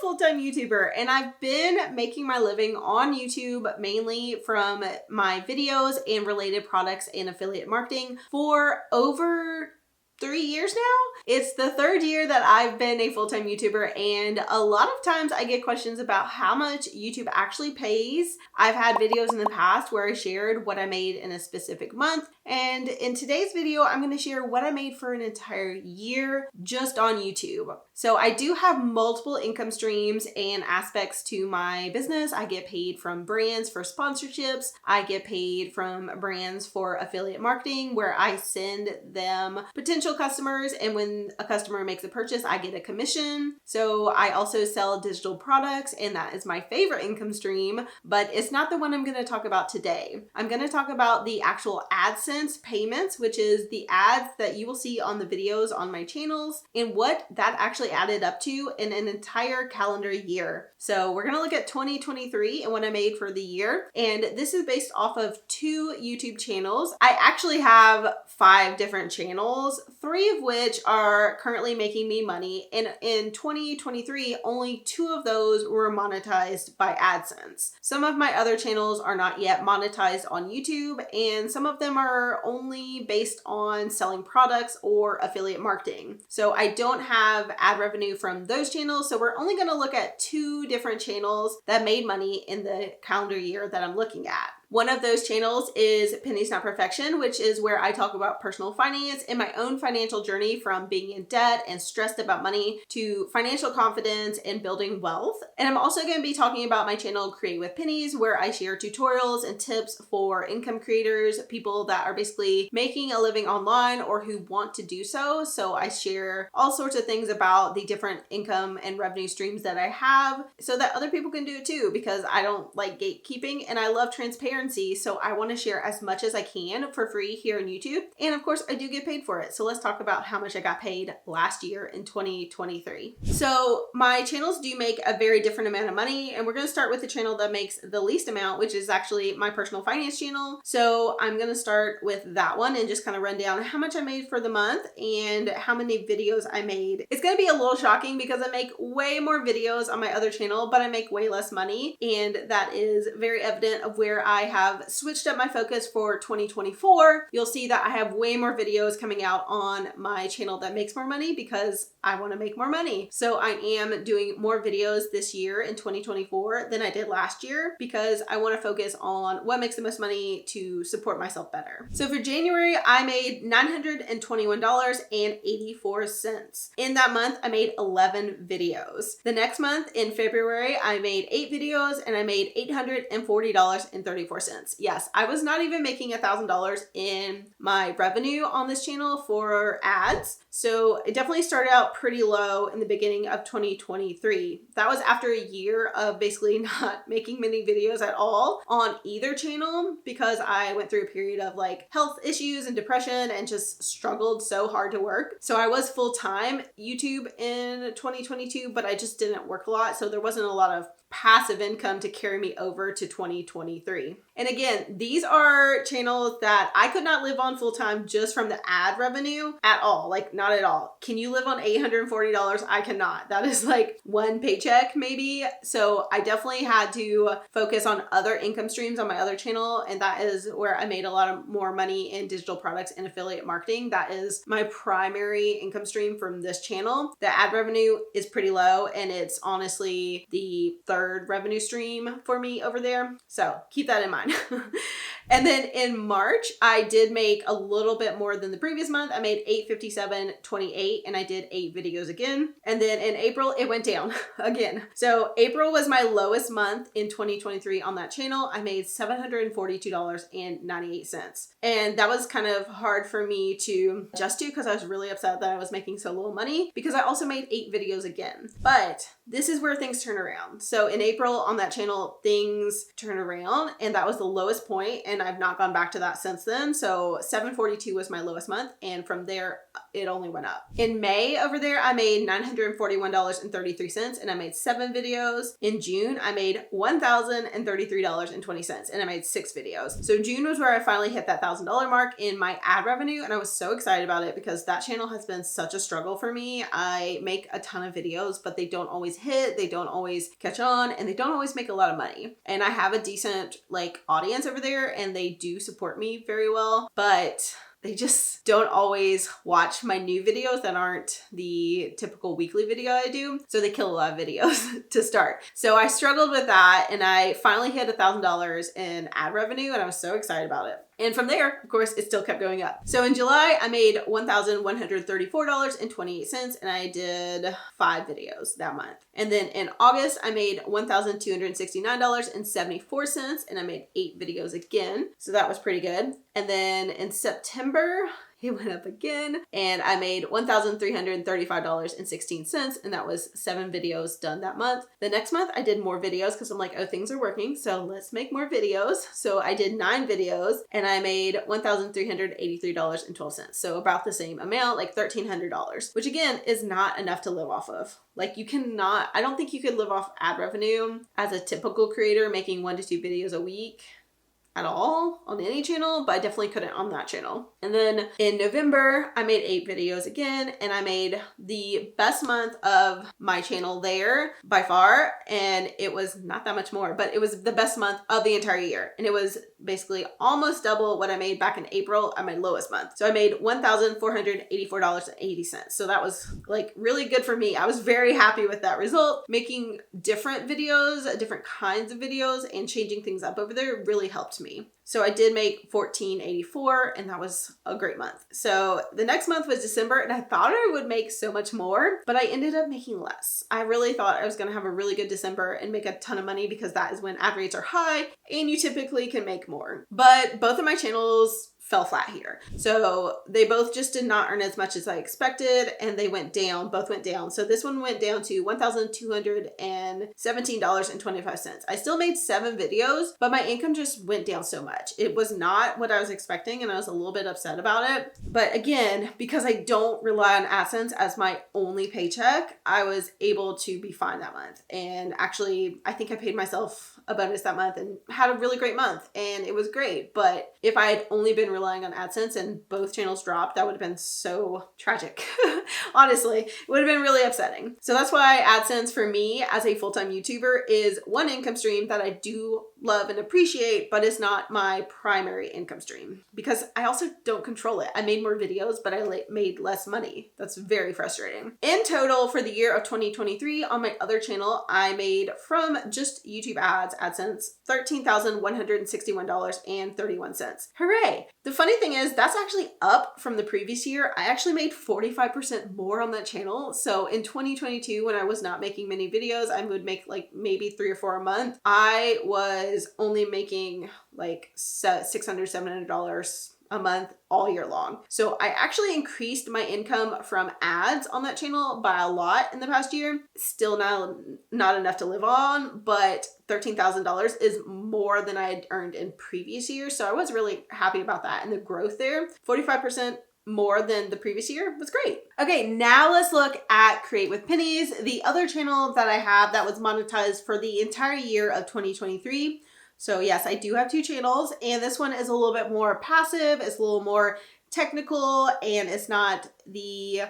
full-time YouTuber, and I've been making my living on YouTube mainly from my videos and related products and affiliate marketing for over 3 years now. It's the third year that I've been a full-time YouTuber, and a lot of times I get questions about how much YouTube actually pays. I've had videos in the past where I shared what I made in a specific month, and in today's video, I'm going to share what I made for an entire year just on YouTube. So I do have multiple income streams and aspects to my business. I get paid from brands for sponsorships. I get paid from brands for affiliate marketing, where I send them potential customers, and when a customer makes a purchase, I get a commission. So I also sell digital products, and that is my favorite income stream, but it's not the one I'm going to talk about today. I'm going to talk about the actual AdSense payments, which is the ads that you will see on the videos on my channels, and what that actually added up to in an entire calendar year. So we're going to look at 2023 and what I made for the year, and this is based off of 2 YouTube channels. I actually have 5 different channels, 3 of which are currently making me money, and in 2023 only 2 of those were monetized by AdSense. Some of my other channels are not yet monetized on YouTube, and some of them are only based on selling products or affiliate marketing. So I don't have ad revenue from those channels, so we're only going to look at 2 different channels that made money in the calendar year that I'm looking at. One of those channels is Pennies, Not Perfection, which is where I talk about personal finance and my own financial journey from being in debt and stressed about money to financial confidence and building wealth. And I'm also going to be talking about my channel Create with Pennies, where I share tutorials and tips for income creators, people that are basically making a living online or who want to do so. So I share all sorts of things about the different income and revenue streams that I have so that other people can do it too, because I don't like gatekeeping and I love transparency. So I want to share as much as I can for free here on YouTube. And of course, I do get paid for it. So let's talk about how much I got paid last year in 2023. So my channels do make a very different amount of money. And we're going to start with the channel that makes the least amount, which is actually my personal finance channel. So I'm going to start with that one and just kind of run down how much I made for the month and how many videos I made. It's going to be a little shocking because I make way more videos on my other channel, but I make way less money. And that is very evident of where I have switched up my focus for 2024. You'll see that I have way more videos coming out on my channel that makes more money because I want to make more money. So I am doing more videos this year in 2024 than I did last year because I want to focus on what makes the most money to support myself better. So for January, I made $921.84. In that month, I made 11 videos. The next month in February, I made 8 videos and I made $840.34. Yes, I was not even making $1,000 in my revenue on this channel for ads. So it definitely started out pretty low in the beginning of 2023. That was after a year of basically not making many videos at all on either channel because I went through a period of like health issues and depression and just struggled so hard to work. So I was full-time YouTube in 2022, but I just didn't work a lot. So there wasn't a lot of passive income to carry me over to 2023. And again, these are channels that I could not live on full-time just from the ad revenue at all. Like not at all. Can you live on $840? I cannot. That is like one paycheck maybe. So I definitely had to focus on other income streams on my other channel. And that is where I made a lot of more money in digital products and affiliate marketing. That is my primary income stream from this channel. The ad revenue is pretty low and it's honestly the third revenue stream for me over there. So keep that in mind. And then in March, I did make a little bit more than the previous month. I made $857.28 and I did 8 videos again. And then in April, it went down again. So April was my lowest month in 2023 on that channel. I made $742.98. And that was kind of hard for me to adjust to because I was really upset that I was making so little money because I also made 8 videos again. But this is where things turn around. So in April on that channel, things turn around and that was the lowest point, and I've not gone back to that since then. So 742 was my lowest month, and from there it only went up. In May over there, I made $941.33 and I made 7 videos. In June, I made $1,033.20 and I made 6 videos. So June was where I finally hit that $1,000 mark in my ad revenue, and I was so excited about it because that channel has been such a struggle for me. I make a ton of videos, but they don't always always hit, they don't always catch on, and they don't always make a lot of money. And I have a decent like audience over there and they do support me very well, but they just don't always watch my new videos that aren't the typical weekly video I do. So they kill a lot of videos to start. So I struggled with that and I finally hit $1,000 in ad revenue and I was so excited about it. And from there, of course, it still kept going up. So in July, I made $1,134.28 and I did 5 videos that month. And then in August, I made $1,269.74 and I made 8 videos again. So that was pretty good. And then in September, it went up again and I made $1,335.16 and that was 7 videos done that month. The next month I did more videos because I'm like, oh, things are working, so let's make more videos. So I did 9 videos and I made $1,383.12. So about the same amount, like $1,300, which again is not enough to live off of. Like you cannot, I don't think you could live off ad revenue as a typical creator making 1 to 2 videos a week at all on any channel, but I definitely couldn't on that channel. And then in November, I made 8 videos again, and I made the best month of my channel there by far, and it was not that much more, but it was the best month of the entire year. And it was basically almost double what I made back in April at my lowest month. So I made $1,484.80. So that was like really good for me. I was very happy with that result. Making different videos, different kinds of videos, and changing things up over there really helped me. So I did make $1,484 and that was a great month. So the next month was December and I thought I would make so much more, but I ended up making less. I really thought I was going to have a really good December and make a ton of money because that is when ad rates are high and you typically can make more. But both of my channels fell flat here. So they both just did not earn as much as I expected and they went down, both went down. So this one went down to $1,217.25. I still made 7 videos, but my income just went down so much. It was not what I was expecting and I was a little bit upset about it. But again, because I don't rely on AdSense as my only paycheck, I was able to be fine that month. And actually, I think I paid myself a bonus that month and had a really great month and it was great. But if I had only been relying on AdSense and both channels dropped, that would have been so tragic. Honestly, it would have been really upsetting. So that's why AdSense for me as a full-time YouTuber is one income stream that I do love and appreciate, but it's not my primary income stream because I also don't control it. I made more videos, but I made less money. That's very frustrating. In total for the year of 2023 on my other channel, I made from just YouTube ads, AdSense, $13,161.31. Hooray! The funny thing is that's actually up from the previous year. I actually made 45% more on that channel. So in 2022, when I was not making many videos, I would make like maybe 3 or 4 a month. I was only making like $600, $700 a month all year long. So I actually increased my income from ads on that channel by a lot in the past year. Still not enough to live on, but $13,000 is more than I had earned in previous years. So I was really happy about that and the growth there. 45% more than the previous year was great. Okay, now let's look at Create with Pennies, the other channel that I have that was monetized for the entire year of 2023. So yes, I do have 2 channels and this one is a little bit more passive, it's a little more technical, and it's not the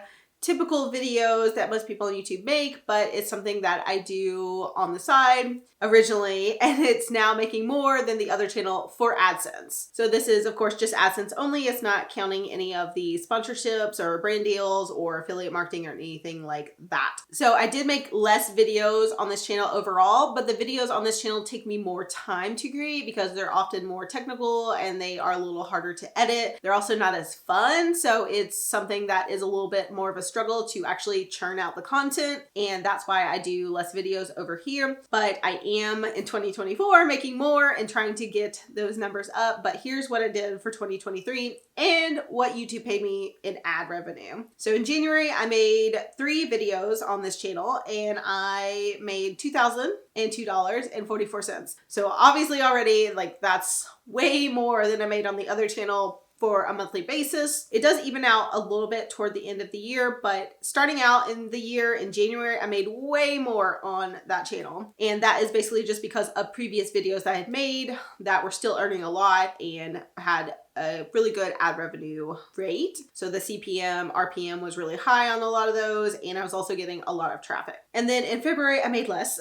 typical videos that most people on YouTube make, but it's something that I do on the side originally, and it's now making more than the other channel for AdSense. So this is of course just AdSense only. It's not counting any of the sponsorships or brand deals or affiliate marketing or anything like that. So I did make less videos on this channel overall, but the videos on this channel take me more time to create because they're often more technical and they are a little harder to edit. They're also not as fun. So it's something that is a little bit more of a struggle to actually churn out the content. And that's why I do less videos over here. But I am in 2024 making more and trying to get those numbers up. But here's what I did for 2023 and what YouTube paid me in ad revenue. So in January, I made 3 videos on this channel and I made $2,002.44. So obviously already like that's way more than I made on the other channel for a monthly basis. It does even out a little bit toward the end of the year, but starting out in the year in January, I made way more on that channel. And that is basically just because of previous videos that I had made that were still earning a lot and had a really good ad revenue rate. So the CPM, RPM was really high on a lot of those, and I was also getting a lot of traffic. And then in February, I made less.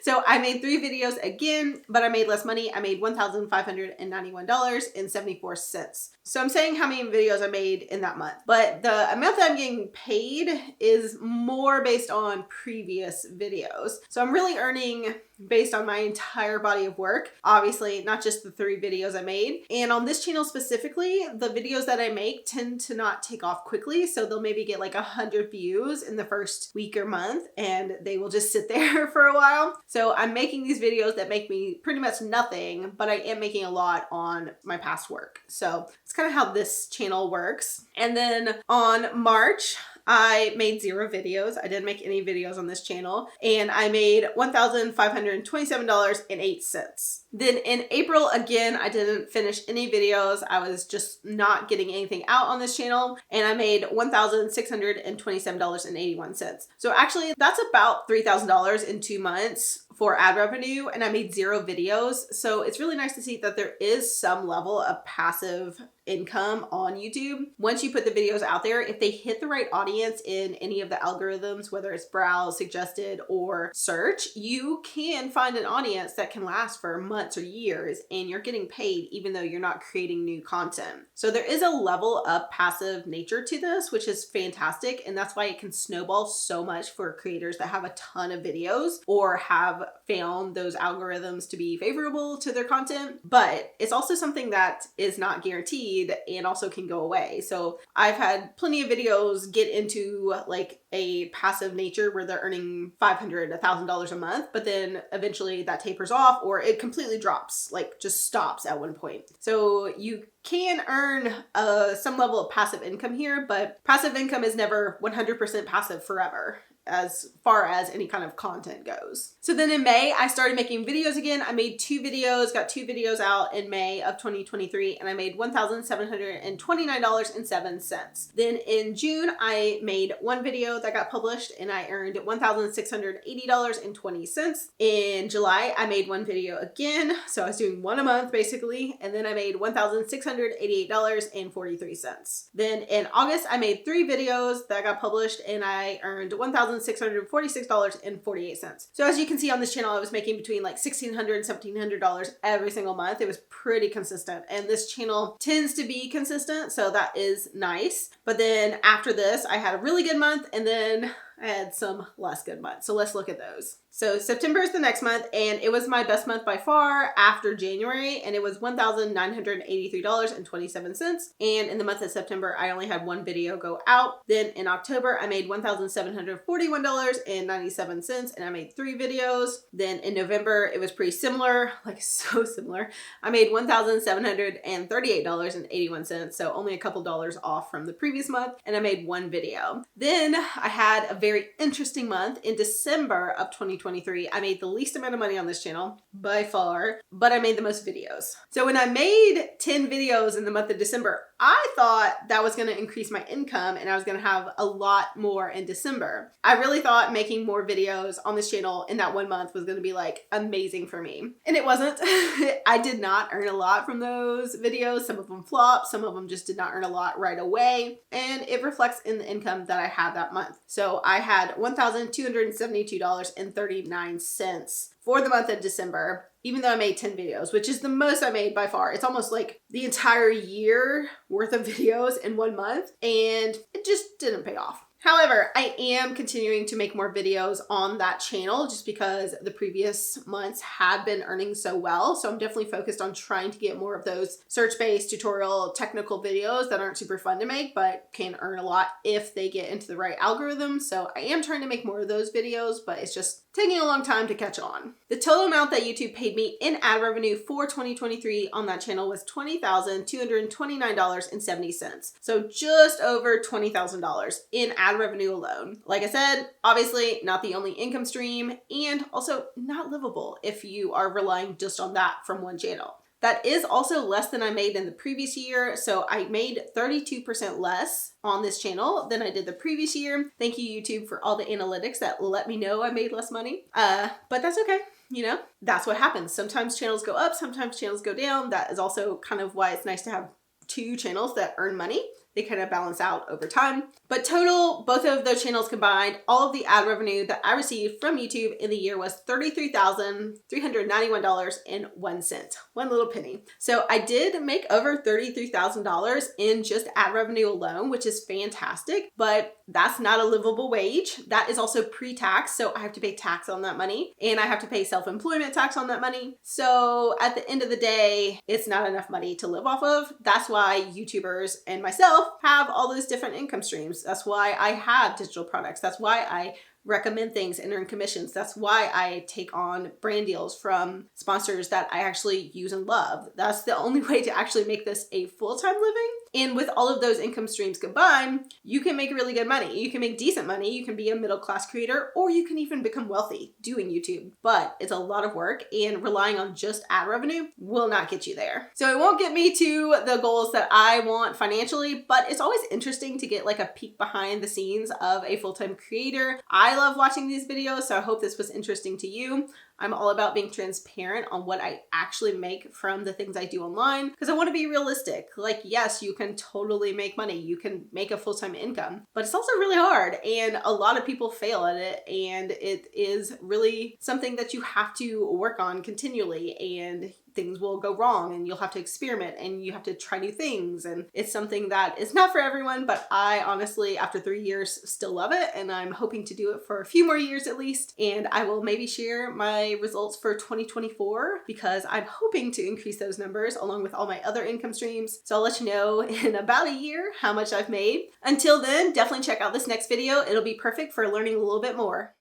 So I made 3 videos again, but I made less money. I made $1,591.74. So I'm saying how many videos I made in that month, but the amount that I'm getting paid is more based on previous videos. So I'm really earning based on my entire body of work, obviously not just the 3 videos I made. And on this channel specifically, the videos that I make tend to not take off quickly. So they'll maybe get like 100 views in the first week or month, and they will just sit there for a while. So I'm making these videos that make me pretty much nothing, but I am making a lot on my past work. So it's kind of how this channel works. And then on March, I made 0 videos. I didn't make any videos on this channel, and I made $1,527.08. Then in April, again, I didn't finish any videos. I was just not getting anything out on this channel, and I made $1,627.81. So actually, that's about $3,000 in 2 months for ad revenue, and I made 0 videos. So it's really nice to see that there is some level of passive income on YouTube. Once you put the videos out there, if they hit the right audience in any of the algorithms, whether it's browse, suggested, or search, you can find an audience that can last for months or years, and you're getting paid even though you're not creating new content. So there is a level of passive nature to this, which is fantastic, and that's why it can snowball so much for creators that have a ton of videos or have found those algorithms to be favorable to their content. But it's also something that is not guaranteed and also can go away. So I've had plenty of videos get into like a passive nature where they're earning $500, $1,000 a month, but then eventually that tapers off or it completely drops, like just stops at one point. So you can earn some level of passive income here, but passive income is never 100% passive forever as far as any kind of content goes. So then in May, I started making videos again. I made 2 videos, got 2 videos out in May of 2023, and I made $1,729.07. Then in June, I made 1 video that got published and I earned $1,680.20. In July, I made 1 video again. So I was doing 1 a month basically. And then I made $1,688.43. Then in August, I made 3 videos that got published and I earned $1,646.48. So as you can see on this channel, I was making between like $1,600 and $1,700 every single month. It was pretty consistent, and this channel tends to be consistent, so that is nice. But then after this, I had a really good month, and then I had some less good months. So let's look at those. So September is the next month, and it was my best month by far after January, and it was $1,983.27. And in the month of September, I only had 1 video go out. Then in October, I made $1,741.97, and I made 3 videos. Then in November, it was pretty similar, like so similar. I made $1,738.81, so only a couple dollars off from the previous month, and I made 1 video. Then I had a very interesting month in December of 2023. I made the least amount of money on this channel by far, but I made the most videos. So when I made 10 videos in the month of December, I thought that was going to increase my income and I was going to have a lot more in December. I really thought making more videos on this channel in that 1 month was going to be like amazing for me. And it wasn't. I did not earn a lot from those videos. Some of them flopped. Some of them just did not earn a lot right away. And it reflects in the income that I had that month. So I had $1,272.39 for the month of December, even though I made 10 videos, which is the most I made by far. It's almost like the entire year worth of videos in 1 month, and it just didn't pay off. However, I am continuing to make more videos on that channel just because the previous months had been earning so well. So I'm definitely focused on trying to get more of those search-based tutorial technical videos that aren't super fun to make, but can earn a lot if they get into the right algorithm. So I am trying to make more of those videos, but it's just taking a long time to catch on. The total amount that YouTube paid me in ad revenue for 2023 on that channel was $20,229.70. So just over $20,000 in ad revenue alone. Like I said, obviously not the only income stream, and also not livable if you are relying just on that from one channel. That is also less than I made in the previous year. So I made 32% less on this channel than I did the previous year. Thank you, YouTube, for all the analytics that let me know I made less money. But that's okay. you know, that's what happens. Sometimes channels go up, sometimes channels go down. That is also kind of why it's nice to have two channels that earn money. They kind of balance out over time. But total, both of those channels combined, all of the ad revenue that I received from YouTube in the year was $33,391.01. One little penny. So I did make over $33,000 in just ad revenue alone, which is fantastic, but that's not a livable wage. That is also pre-tax, so I have to pay tax on that money, and I have to pay self-employment tax on that money. So at the end of the day, it's not enough money to live off of. That's why YouTubers and myself have all those different income streams. That's why I have digital products. That's why I recommend things and earn commissions. That's why I take on brand deals from sponsors that I actually use and love. That's the only way to actually make this a full-time living. And with all of those income streams combined, you can make really good money. You can make decent money. You can be a middle-class creator, or you can even become wealthy doing YouTube. But it's a lot of work, and relying on just ad revenue will not get you there. So it won't get me to the goals that I want financially, but it's always interesting to get like a peek behind the scenes of a full-time creator. I love watching these videos, so I hope this was interesting to you. I'm all about being transparent on what I actually make from the things I do online, because I want to be realistic. Like, yes, you can totally make money. You can make a full-time income, but it's also really hard, and a lot of people fail at it, and it is really something that you have to work on continually, and things will go wrong, and you'll have to experiment, and you have to try new things, and it's something that is not for everyone, but I honestly, after 3 years, still love it, and I'm hoping to do it for a few more years at least, and I will maybe share my results for 2024, because I'm hoping to increase those numbers along with all my other income streams. So I'll let you know in about a year how much I've made. Until then, definitely check out this next video. It'll be perfect for learning a little bit more.